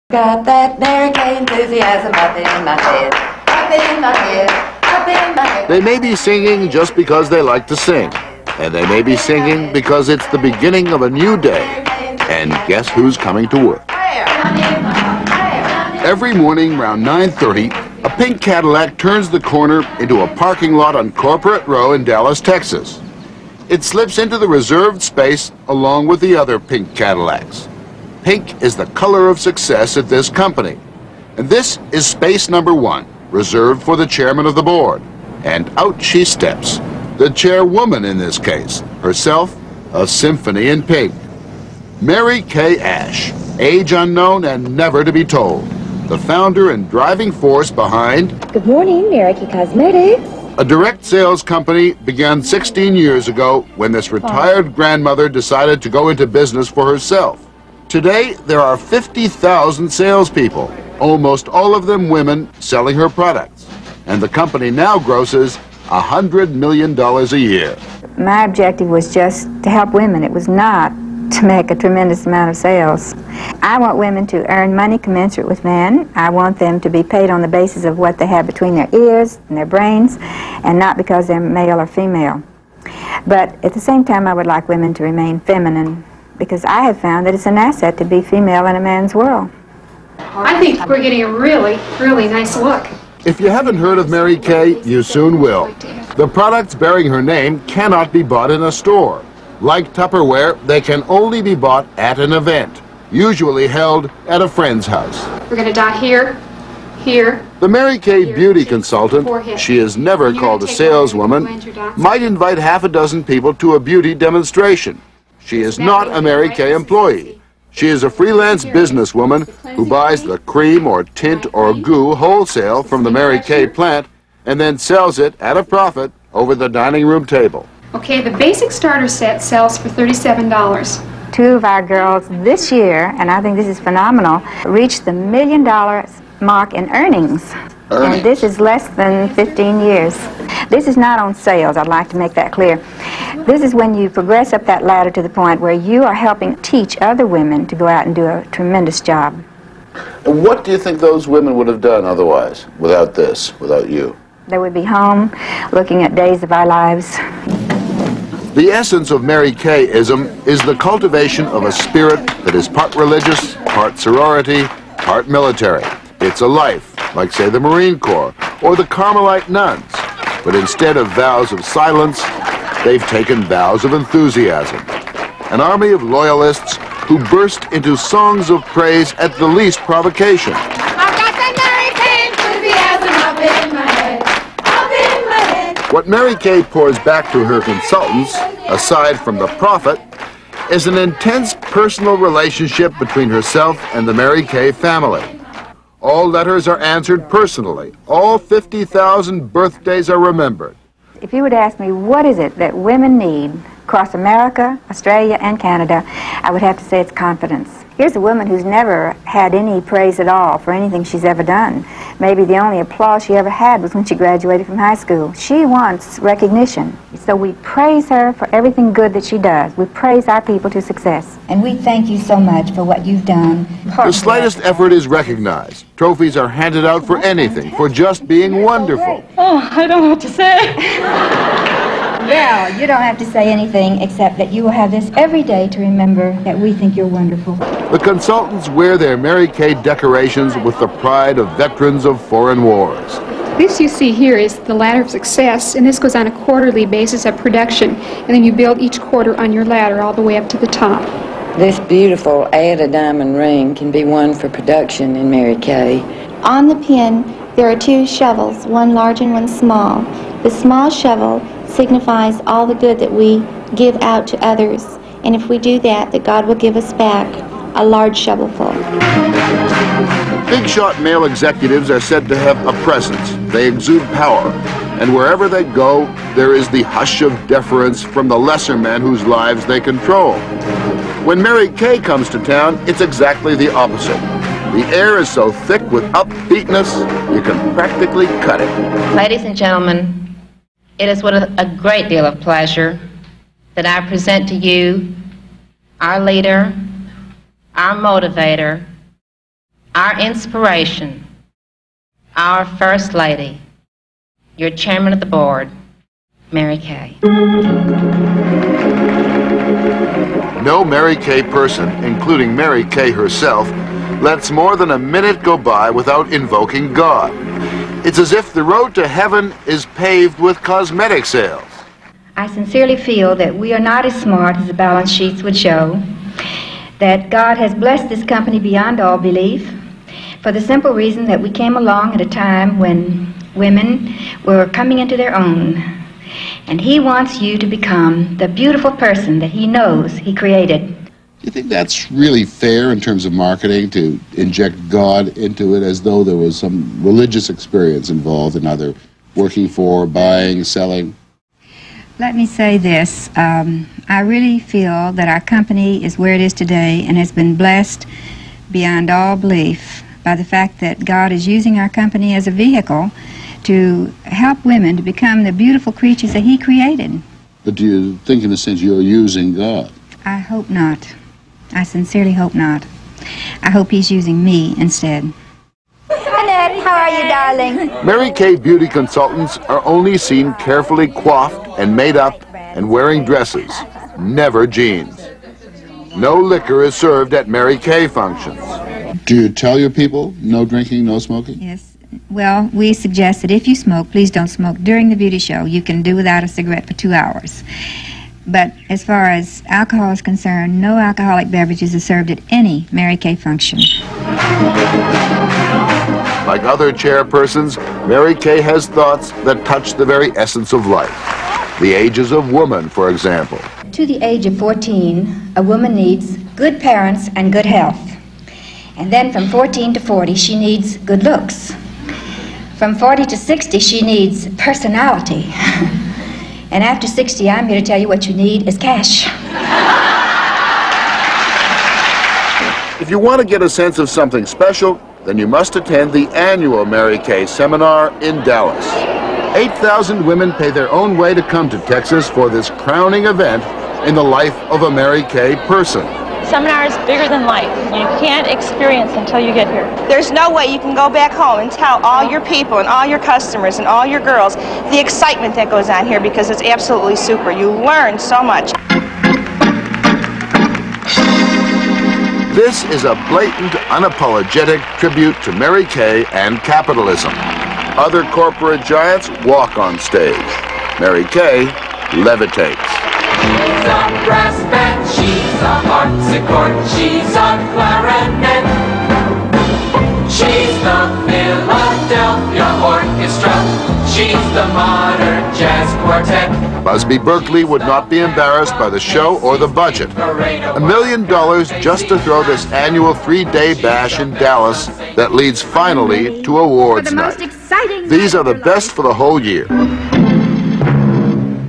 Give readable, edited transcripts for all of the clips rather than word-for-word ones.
Got that Mary Kay enthusiasm up in my head, up in my head, up in my head. They may be singing just because they like to sing, and they may be singing because it's the beginning of a new day. And guess who's coming to work? Every morning around 9:30, a pink Cadillac turns the corner into a parking lot on Corporate Row in Dallas, Texas. It slips into the reserved space along with the other pink Cadillacs. Pink is the color of success at this company. And this is space number 1, reserved for the chairman of the board. And out she steps, the chairwoman in this case, herself a symphony in pink. Mary Kay Ash, age unknown and never to be told, the founder and driving force behind Good morning, Mary Kay Cosmetics. a direct sales company began 16 years ago when this retired grandmother decided to go into business for herself. Today, there are 50,000 salespeople, almost all of them women, selling her products. And the company now grosses $100 million a year. My objective was just to help women. It was not to make a tremendous amount of sales. I want women to earn money commensurate with men. I want them to be paid on the basis of what they have between their ears and their brains, and not because they're male or female. But at the same time, I would like women to remain feminine, because I have found that it's an asset to be female in a man's world. I think we're getting a really, really nice look. If you haven't heard of Mary Kay, you soon will. The products bearing her name cannot be bought in a store. Like Tupperware, they can only be bought at an event, usually held at a friend's house. We're going to dot here, here. The Mary Kay beauty consultant, she is never called a saleswoman, might invite half a dozen people to a beauty demonstration. She is not a Mary Kay employee. She is a freelance businesswoman who buys the cream or tint or goo wholesale from the Mary Kay plant and then sells it at a profit over the dining room table. Okay, the basic starter set sells for $37. 2 of our girls this year, and I think this is phenomenal, reached the $1 million mark in earnings. And this is less than 15 years. This is not on sales, I'd like to make that clear. This is when you progress up that ladder to the point where you are helping teach other women to go out and do a tremendous job. And what do you think those women would have done otherwise, without this, without you? They would be home looking at days of our lives. The essence of Mary Kay-ism is the cultivation of a spirit that is part religious, part sorority, part military. It's a life, like say the Marine Corps or the Carmelite nuns. But instead of vows of silence, they've taken vows of enthusiasm. An army of loyalists who burst into songs of praise at the least provocation. I've got that Mary Kay enthusiasm up in my head, up in my head. What Mary Kay pours back to her consultants, aside from the profit, is an intense personal relationship between herself and the Mary Kay family. All letters are answered personally. All 50,000 birthdays are remembered. If you would ask me what is it that women need across America, Australia, and Canada, I would have to say it's confidence. Here's a woman who's never had any praise at all for anything she's ever done. Maybe the only applause she ever had was when she graduated from high school. She wants recognition. So we praise her for everything good that she does. We praise our people to success. And we thank you so much for what you've done. The slightest effort is recognized. Trophies are handed out for anything, for just being wonderful. Oh, I don't know what to say. Well, you don't have to say anything except that you will have this every day to remember that we think you're wonderful. The consultants wear their Mary Kay decorations with the pride of veterans of foreign wars. This you see here is the ladder of success, and this goes on a quarterly basis of production, and then you build each quarter on your ladder all the way up to the top. This beautiful Ada diamond ring can be won for production in Mary Kay. On the pin, there are 2 shovels, one large and one small. The small shovel signifies all the good that we give out to others, and if we do that, that God will give us back a large shovelful. Big shot male executives are said to have a presence. They exude power, and wherever they go, there is the hush of deference from the lesser men whose lives they control. When Mary Kay comes to town, it's exactly the opposite. The air is so thick with upbeatness, you can practically cut it. Ladies and gentlemen, it is with a great deal of pleasure that I present to you our leader, our motivator, our inspiration, our First Lady, your Chairman of the Board, Mary Kay. No Mary Kay person, including Mary Kay herself, lets more than a minute go by without invoking God. It's as if the road to heaven is paved with cosmetic sales. I sincerely feel that we are not as smart as the balance sheets would show, that God has blessed this company beyond all belief, for the simple reason that we came along at a time when women were coming into their own. And He wants you to become the beautiful person that He knows He created. Do you think that's really fair in terms of marketing, to inject God into it as though there was some religious experience involved in either working for, buying, selling? Let me say this. I really feel that our company is where it is today and has been blessed beyond all belief by the fact that God is using our company as a vehicle to help women to become the beautiful creatures that He created. But do you think, in a sense, you're using God? I hope not. I sincerely hope not. I hope He's using me instead. Annette, how are you, darling? Mary Kay beauty consultants are only seen carefully coiffed and made up and wearing dresses, never jeans. No liquor is served at Mary Kay functions. Do you tell your people no drinking, no smoking? Yes. Well, we suggest that if you smoke, please don't smoke during the beauty show. You can do without a cigarette for 2 hours. But as far as alcohol is concerned, no alcoholic beverages are served at any Mary Kay function. Like other chairpersons, Mary Kay has thoughts that touch the very essence of life. The ages of woman, for example. To the age of 14, a woman needs good parents and good health. And then from 14 to 40, she needs good looks. From 40 to 60, she needs personality. And after 60, I'm here to tell you what you need is cash. If you want to get a sense of something special, then you must attend the annual Mary Kay seminar in Dallas. 8,000 women pay their own way to come to Texas for this crowning event in the life of a Mary Kay person. Seminar is bigger than life. You can't experience until you get here. There's no way you can go back home and tell all your people and all your customers and all your girls the excitement that goes on here, because it's absolutely super. You learn so much. This is a blatant, unapologetic tribute to Mary Kay and capitalism. Other corporate giants walk on stage. Mary Kay levitates. She's a brass band, she's a harpsichord, she's a clarinet. She's the Philadelphia Orchestra, she's the modern jazz quartet. Busby Berkeley would not be embarrassed by the show or the budget. $1 million just to throw this annual 3-day bash in Dallas that leads finally to awards night. These are the best for the whole year.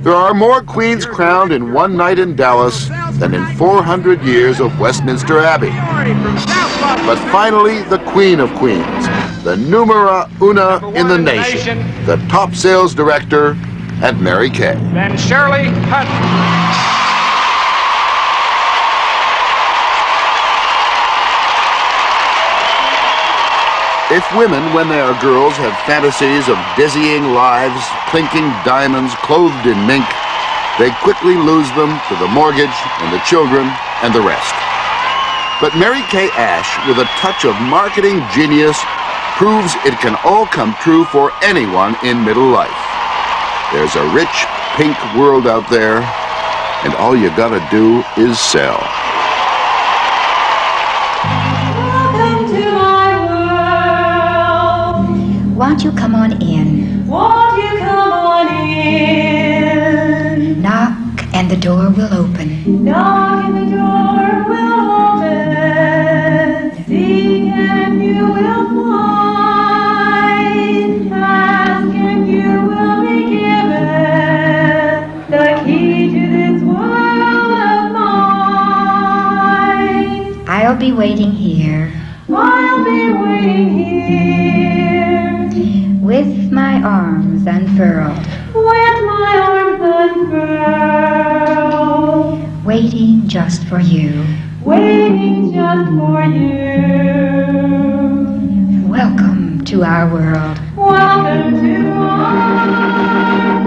There are more queens crowned in one night in Dallas than in 400 years of Westminster Abbey. But finally, the Queen of Queens, the numera una in the nation, the top sales director at Mary Kay. Then Shirley Hunt. If women, when they are girls, have fantasies of dizzying lives, clinking diamonds, clothed in mink, they quickly lose them to the mortgage and the children and the rest. But Mary Kay Ash, with a touch of marketing genius, proves it can all come true for anyone in middle life. There's a rich, pink world out there, and all you gotta do is sell. Won't you come on in? Won't you come on in? Knock and the door will open. Knock and the door will open. Seek and you will find. Ask and you will be given the key to this world of mine. I'll be waiting here. I'll be waiting here. With my arms unfurled. With my arms unfurled. Waiting just for you. Waiting just for you. to our world. Welcome to our